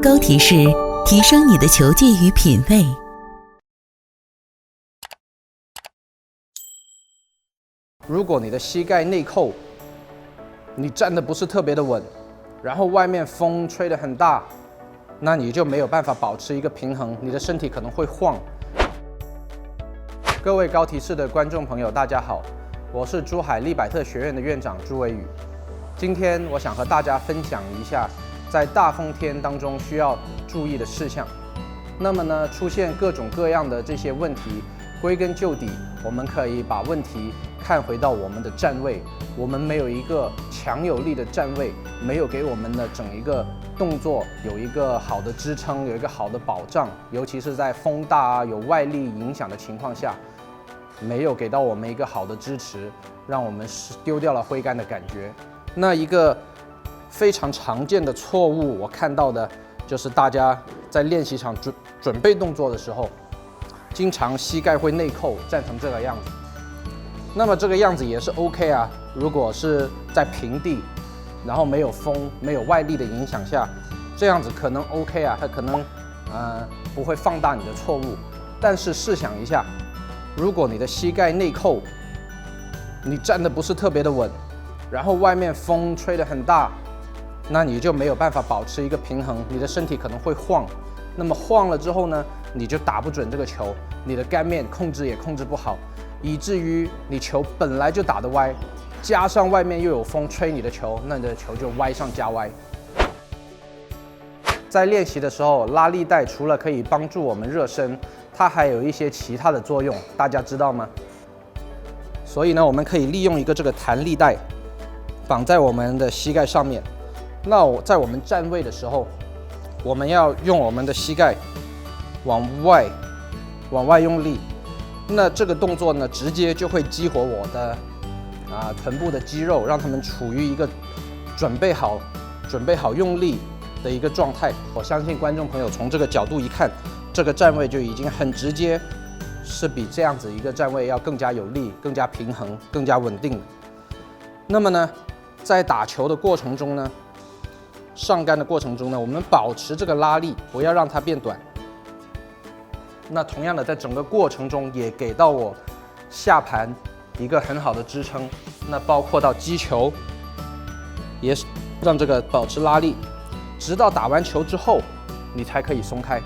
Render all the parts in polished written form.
高提示，提升你的球技与品味。如果你的膝盖内扣，你站得不是特别的稳，然后外面风吹得很大，那你就没有办法保持一个平衡，你的身体可能会晃。各位高提示的观众朋友，大家好，我是珠海利百特学院的院长朱伟宇。今天我想和大家分享一下，在大风天当中需要注意的事项。那么呢，出现各种各样的这些问题，归根究底，我们可以把问题看回到我们的站位。我们没有一个强有力的站位，没有给我们的整一个动作有一个好的支撑，有一个好的保障，尤其是在风大啊、有外力影响的情况下，没有给到我们一个好的支持，让我们丢掉了挥杆的感觉。那一个非常常见的错误，我看到的就是大家在练习场准备动作的时候，经常膝盖会内扣，站成这个样子。那么这个样子也是 OK 啊，如果是在平地，然后没有风、没有外力的影响下，这样子可能 OK 啊，它可能不会放大你的错误。但是试想一下，如果你的膝盖内扣，你站得不是特别的稳，然后外面风吹得很大，那你就没有办法保持一个平衡，你的身体可能会晃。那么晃了之后呢，你就打不准这个球，你的杆面控制也控制不好，以至于你球本来就打得歪，加上外面又有风吹你的球，那你的球就歪上加歪。在练习的时候，拉力带除了可以帮助我们热身，它还有一些其他的作用，大家知道吗？所以呢，我们可以利用一个这个弹力带绑在我们的膝盖上面。那在我们站位的时候，我们要用我们的膝盖往外用力。那这个动作呢，直接就会激活我的臀部的肌肉，让他们处于一个准备好用力的一个状态。我相信观众朋友从这个角度一看，这个站位就已经很直接，是比这样子一个站位要更加有力、更加平衡、更加稳定的。那么呢，在打球的过程中呢，上杆的过程中呢，我们保持这个拉力，不要让它变短。那同样的，在整个过程中也给到我下盘一个很好的支撑。那包括到击球，也是让这个保持拉力，直到打完球之后，你才可以松开，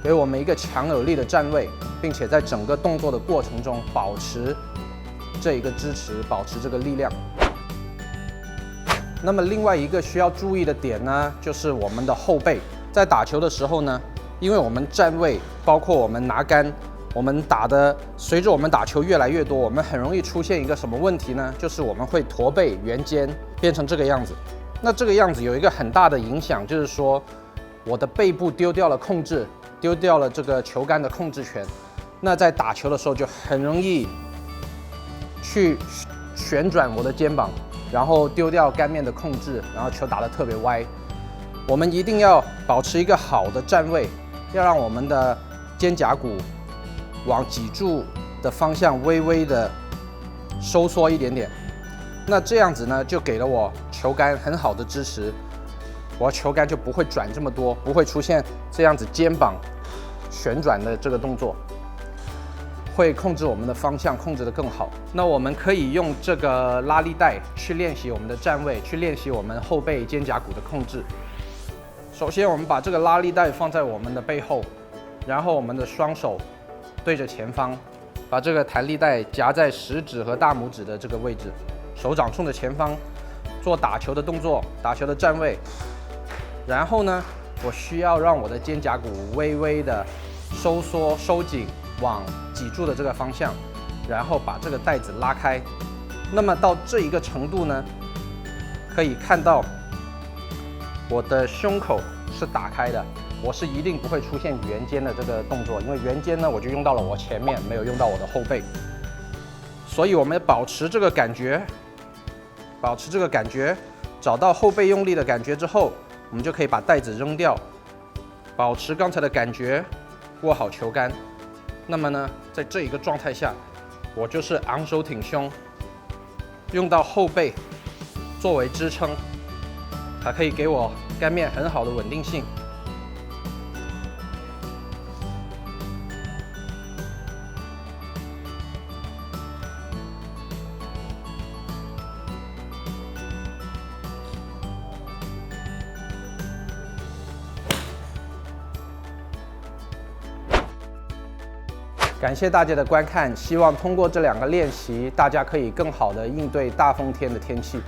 给我们一个强有力的站位，并且在整个动作的过程中保持这一个支持，保持这个力量。那么另外一个需要注意的点呢，就是我们的后背。在打球的时候呢，因为我们站位，包括我们拿杆，我们随着我们打球越来越多，我们很容易出现一个什么问题呢？就是我们会驼背、圆肩，变成这个样子。那这个样子有一个很大的影响，就是说我的背部丢掉了控制，丢掉了这个球杆的控制权。那在打球的时候就很容易去旋转我的肩膀，然后丢掉杆面的控制，然后球打得特别歪。我们一定要保持一个好的站位，要让我们的肩胛骨往脊柱的方向微微的收缩一点点。那这样子呢，就给了我球杆很好的支持，我球杆就不会转这么多，不会出现这样子肩膀旋转的这个动作，会控制我们的方向，控制得更好。那我们可以用这个拉力带去练习我们的站位，去练习我们后背肩胛骨的控制。首先，我们把这个拉力带放在我们的背后，然后我们的双手对着前方，把这个弹力带夹在食指和大拇指的这个位置，手掌冲着前方，做打球的动作，打球的站位。然后呢，我需要让我的肩胛骨微微的收缩、收紧，往脊柱的这个方向，然后把这个带子拉开。那么到这一个程度呢，可以看到我的胸口是打开的，我是一定不会出现圆肩的这个动作，因为圆肩呢，我就用到了我前面，没有用到我的后背。所以我们保持这个感觉，找到后背用力的感觉之后，我们就可以把带子扔掉，保持刚才的感觉，握好球杆。那么呢，在这一个状态下，我就是昂首挺胸，用到后背作为支撑，它可以给我杆面很好的稳定性。感谢大家的观看，希望通过这2个练习，大家可以更好的应对大风天的天气。